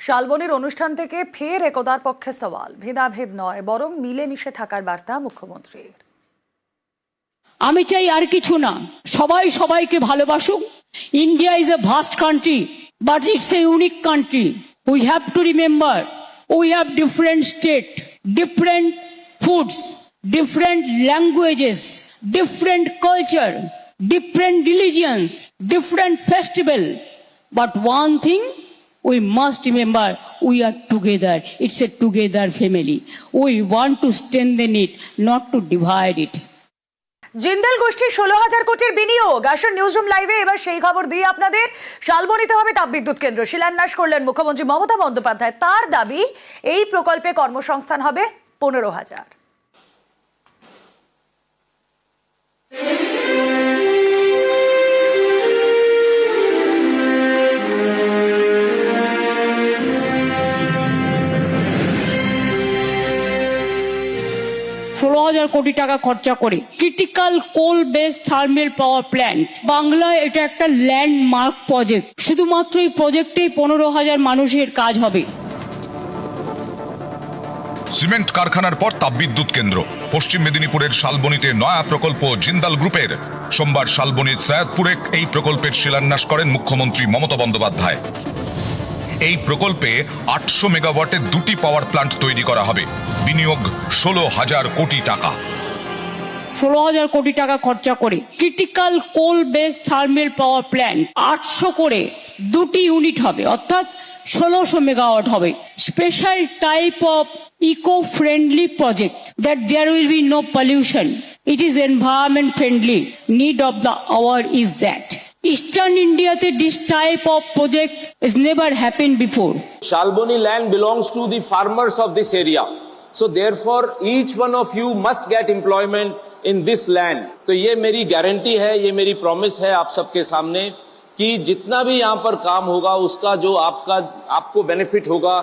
শালবনির অনুষ্ঠান থেকে ফের একতার পক্ষে সওয়াল। ভেদাভেদ নয়, বরং মিলেমিশে থাকার বার্তা মুখ্যমন্ত্রীর। আমি চাই আর কিছু না, সবাই সবাইকে ভালোবাসুক। India is a vast country, but it's a unique country. We have to remember, we have different state, different foods, different languages, different culture, different religions, different festival. But one thing we must remember, we are together. It's a together family. We want to strengthen it, not to divide it. Jindal গোষ্ঠীর 16,000 কোটির বিনিয়োগ। আসুন newsroom লাইভে এবার সেই খবর দিয়ে আপনাদের। শালবনিতে হবে তাপবিদ্যুৎ কেন্দ্র, শিলান্যাস করলেন মুখ্যমন্ত্রী মমতা বন্দ্যোপাধ্যায়। তার দাবি, এই প্রকল্পে কর্মসংস্থান হবে 15,000। 16,000 কোটি টাকা খরচা করে critical coal base thermal power plant. বাংলায় এটা একটা ল্যান্ডমার্ক প্রজেক্ট। শুধুমাত্র এই প্রজেক্টেই 15,000 মানুষের কাজ হবে। সিমেন্ট কারখানার পর তাপবিদ্যুৎ কেন্দ্র। পশ্চিম মেদিনীপুরের শালবনিতে নয়া প্রকল্প জিন্দাল গ্রুপের। সোমবার শালবনির সৈয়দপুরে এই প্রকল্পের শিলান্যাস করেন মুখ্যমন্ত্রী মমতা বন্দ্যোপাধ্যায়। এই প্রকল্পে 800 মেগাওয়াটের 2টি পাওয়ার প্ল্যান্ট তৈরি করা হবে। বিনিয়োগ 16,000 কোটি টাকা। 16,000 কোটি টাকা খরচা করে critical coal base thermal power plant 800 করে 2টি ইউনিট হবে, অর্থাৎ 1600 মেগাওয়াট হবে। Special type of eco friendly project, that there will be no pollution, it is environment friendly. Need of the hour is that Eastern India, this type of project has never happened before. Shalboni land belongs to the farmers of this area. So therefore, each one of you must get employment in this land. तो ये मेरी guarantee है, ये मेरी promise है आप सबके सामने कि जितना भी यहाँ पर काम होगा उसका जो आपको बेनिफिट होगा,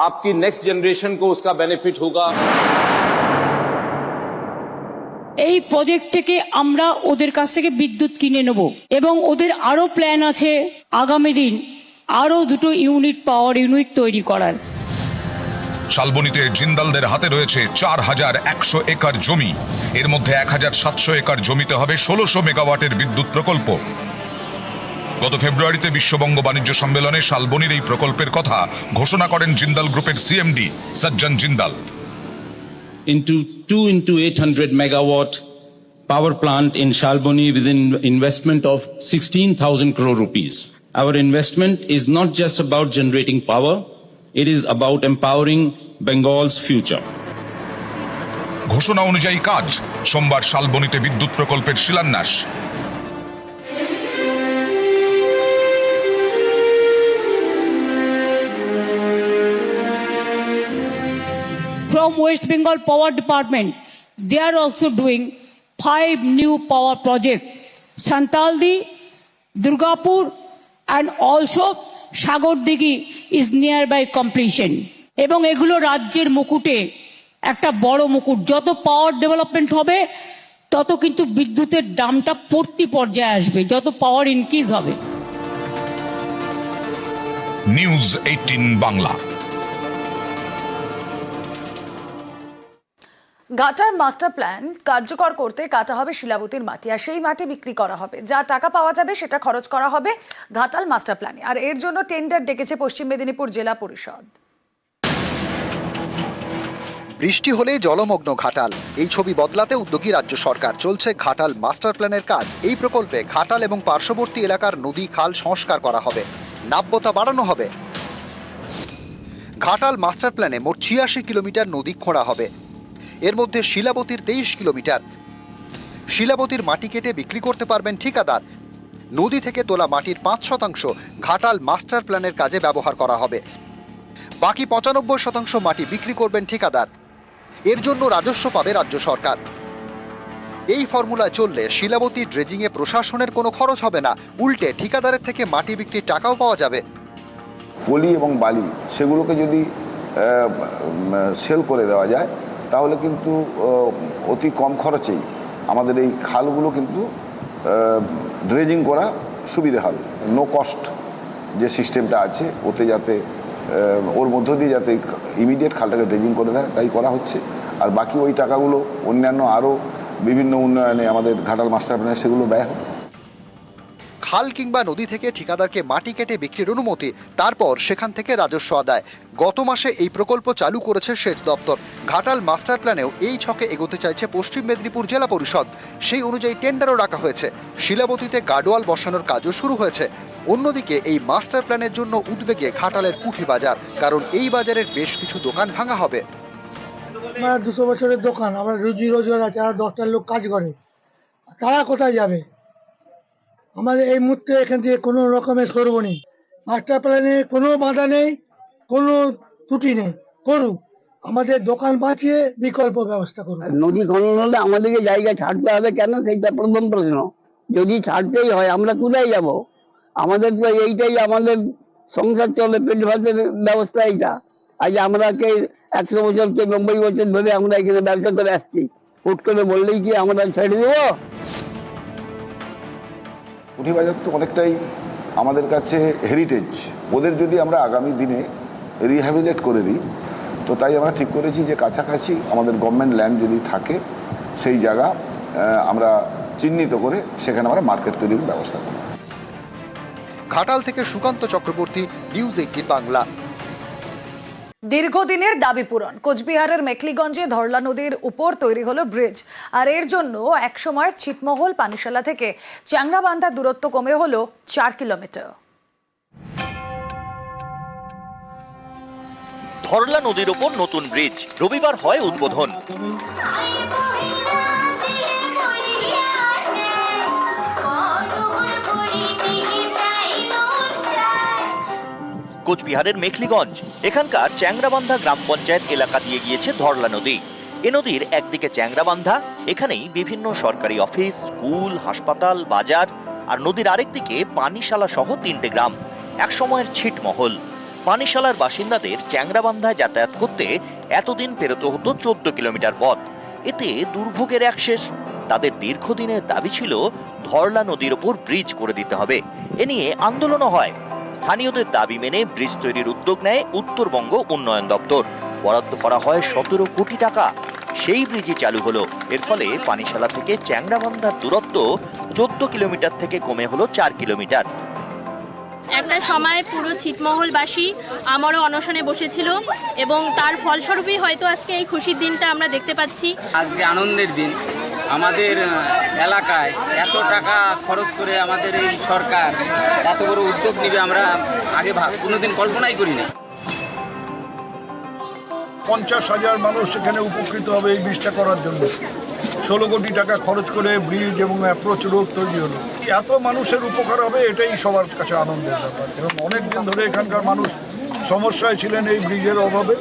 आपकी नेक्स्ट जनरेशन को उसका बेनिफिट होगा। এই প্রজেক্ট থেকে আমরা ওদের কাছ থেকে বিদ্যুৎ কিনে নেব এবং ওদের আরো প্ল্যান আছে আগামী দিন আরো 2টো পাওয়ার ইউনিট তৈরি করার। শালবনিতে জিন্দালদের হাতে রয়েছে 4,100 একর জমি। এর মধ্যে 1,700 একর জমিতে হবে 1600 মেগাওয়াটের বিদ্যুৎ প্রকল্প। গত ফেব্রুয়ারিতে বিশ্ববঙ্গ বাণিজ্য সম্মেলনে শালবনির এই প্রকল্পের কথা ঘোষণা করেন জিন্দাল গ্রুপের সিএমডি সজ্জন Jindal. Into 2 into 800 megawatt power plant in Shalboni with an investment of 16,000 crore rupees. Our investment is not just about generating power, it is about empowering Bengal's future. ঘোষণা অনুযায়ী কাজ। সোমবার শালবনিতে বিদ্যুৎ প্রকল্পের শিলান্যাস। From West Bengal Power Department, they are also doing 5 new power projects. Santaldi, Durgapur, and also Shagordigi is nearby completion. এবং এগুলো রাজ্যের মুকুটে একটা বড় মুকুট। যত পাওয়ার ডেভেলপমেন্ট হবে তত কিন্তু বিদ্যুতের দামটা পড়তি পর্যায়ে আসবে, যত পাওয়ার ইনক্রিজ হবে। নিউজ 18 বাংলা। ঘাটার মাস্টার প্ল্যান কার্যকর করতে কাটা হবে শিলাবতীর মাটি, আর সেই মাটি বিক্রি করা হবে। যা টাকা পাওয়া যাবে সেটা খরচ করা হবে ঘাটাল মাস্টার প্ল্যানে। আর এর জন্য টেন্ডার ডেকেছে পশ্চিম মেদিনীপুর জেলা পরিষদ। বৃষ্টি হলে জলমগ্ন ঘাটাল, এই ছবি বদলাতে উদ্যোগী রাজ্য সরকার। চলছে ঘাটাল মাস্টার প্ল্যানের কাজ। এই প্রকল্পে ঘাটাল এবং পার্শ্ববর্তী এলাকার নদী খাল সংস্কার করা হবে, নাব্যতা বাড়ানো হবে। ঘাটাল মাস্টার প্ল্যানে মোট 86 কিলোমিটার নদী খোঁড়া হবে। এর মধ্যে শিলাবতীর 23 কিলোমিটার। শিলাবতীর মাটি কেটে বিক্রি করতে পারবেন ঠিকাদার। নদী থেকে তোলা মাটির 5% ঘাটাল মাস্টার প্ল্যানের কাজে ব্যবহার করা হবে। বাকি 95% মাটি বিক্রি করবেন ঠিকাদার। এর জন্য রাজস্ব পাবে রাজ্য সরকার। এই ফর্মুলায় চললে শিলাবতী ড্রেজিংয়ে প্রশাসনের কোনো খরচ হবে না, উল্টে ঠিকাদারের থেকে মাটি বিক্রির টাকাও পাওয়া যাবে। পলি এবং বালি সেগুলোকে যদি সেল করে দেওয়া যায় তাহলে কিন্তু অতি কম খরচেই আমাদের এই খালগুলো কিন্তু ড্রেজিং করা সুবিধা হবে। নো কস্ট যে সিস্টেমটা আছে ওতে যাতে ওর মধ্য দিয়ে যাতে ইমিডিয়েট খালটাকে ড্রেজিং করে দেয় তাই করা হচ্ছে। আর বাকি ওই টাকাগুলো অন্যান্য আরও বিভিন্ন উন্নয়নে আমাদের ঘাটাল মাস্টার প্ল্যানে সেগুলো ব্যয় হবে। খাল কিংবা নদী থেকে ঠিকাদারকে মাটি কেটে বিক্রির অনুমতি, তারপর সেখান থেকে রাজস্ব আদায়। গত মাসে এই প্রকল্প চালু করেছে সেচ দপ্তর। ঘাটাল মাস্টার প্ল্যানেও এই ছকে এগোতে চাইছে পশ্চিম মেদিনীপুর জেলা পরিষদ। সেই অনুযায়ী টেন্ডারও রাখা হয়েছে। শিলাবতীতে গার্ডওয়াল বসানোর কাজও শুরু হয়েছে। অন্যদিকে এই মাস্টার প্ল্যানের জন্য উদ্বেগে ঘাটালের পুঁঠি বাজার, কারণ এই বাজারের বেশ কিছু দোকান ভাঙা হবে। আমরা 200 বছরের দোকান, আমরা রুজি রোজগার আছে, আর 10টা লোক কাজ করে, তারা কোথায় যাবে? আমাদের এই মুহূর্তে এখান থেকে কোনো রকমের করবো নি। মাস্টার প্ল্যানে কোনো বাধা নেই, কোনো ত্রুটি নেই, করুক, আমাদের দোকান বাঁচিয়ে বিকল্প ব্যবস্থা করুক। নদী খনন হলে আমাদেরকে জায়গা ছাড়তে হবে কেন, সেইটা প্রথম প্রশ্ন। যদি ছাড়তেই হয় আমরা কোথায় যাব? আমাদের তো এইটাই আমাদের সংসার চলে, পেট ভাতের ব্যবস্থা এইটা। আজ আমরা 100 বছর 90 বছর ধরে আমরা এখানে ব্যবসা করে আসছি, হুট করে বললেই কি আমরা ছেড়ে দেবো? পুঁঠি বাজার তো অনেকটাই আমাদের কাছে হেরিটেজ। ওদের যদি আমরা আগামী দিনে রিহ্যাবিলিটেট করে দিই, তো তাই আমরা ঠিক করেছি যে কাছাকাছি আমাদের গভর্নমেন্ট ল্যান্ড যদি থাকে সেই জায়গা আমরা চিহ্নিত করে সেখানে আমরা মার্কেট তৈরির ব্যবস্থা করব। ঘাটাল থেকে সুকান্ত চক্রবর্তী, নিউজ 18 বাংলা। দীর্ঘদিনের দাবি পূরণ। কোচবিহারের মেখলিগঞ্জে ধরলা নদীর উপর তৈরি হলো ব্রিজ, আর এর জন্য একসময় ছিটমহল পানিশালা থেকে চ্যাংরাবান্ধার দূরত্ব কমে হলো 4 কিলোমিটার। ধরলা নদীর উপর নতুন ব্রিজ রবিবার হয় উদ্বোধন। কোচবিহারের মেখলিগঞ্জ, এখানকার চ্যাংরাবান্ধা গ্রাম পঞ্চায়েত এলাকা দিয়ে গিয়েছে ধরলা নদী। এ নদীর একদিকে চ্যাংরাবান্ধা, এখানেই বিভিন্ন সরকারি অফিস, স্কুল, হাসপাতাল, বাজার, আর নদীর আরেকদিকে পানিশালা সহ 3টে গ্রাম, একসময়ের ছিটমহল। পানিশালার বাসিন্দাদের চ্যাংরাবান্ধায় যাতায়াত করতে এতদিন পেরোতে হতো 14 কিলোমিটার পথ। এতে দুর্ভোগের এক শেষ। তাদের দীর্ঘদিনের দাবি ছিল ধরলা নদীর ওপর ব্রিজ করে দিতে হবে। এ নিয়ে আন্দোলনও হয়। স্থানীয়দের দাবি মেনে ব্রিজ তৈরির উদ্যোগ নেয় উত্তরবঙ্গ উন্নয়ন দপ্তর। বরাদ্দ করা হয় 17 কোটি টাকা। সেই ব্রিজই চালু হলো। এর ফলে পানিশালা থেকে চ্যাংরাবান্ধার দূরত্ব 14 কিলোমিটার থেকে কমে হলো 4 কিলোমিটার। একটা সময় পুরো ছিটমহলবাসী আমারও অনশনে বসেছিল, এবং তার ফলস্বরূপই হয়তো আজকে এই খুশির দিনটা আমরা দেখতে পাচ্ছি। আজকে আনন্দের দিন। আমাদের এলাকায় এত টাকা খরচ করে আমাদের এই সরকার এত বড় উদ্যোগ নেবে আমরা আগে কোনোদিন কল্পনাই করি না। 50,000 মানুষ সেখানে উপকৃত হবে এই ব্রিজটা করার জন্য। 16 কোটি টাকা খরচ করে ব্রিজ এবং অ্যাপ্রোচ রোড তৈরি হলো। এত মানুষের উপকার হবে, এটাই সবার কাছে আনন্দের ব্যাপার। এবং অনেকদিন ধরে এখানকার মানুষ সমস্যায় ছিলেন এই ব্রিজের অভাবে।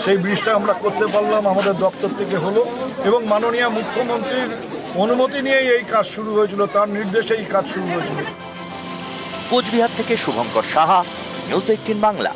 সেই ব্রিজটা আমরা করতে পারলাম, আমাদের দপ্তর থেকে হলো, এবং মাননীয় মুখ্যমন্ত্রীর অনুমতি নিয়েই এই কাজ শুরু হয়েছিল, তার নির্দেশে এই কাজ শুরু হয়েছিল। কোচবিহার থেকে শুভঙ্কর সাহা, নিউজ 18 বাংলা।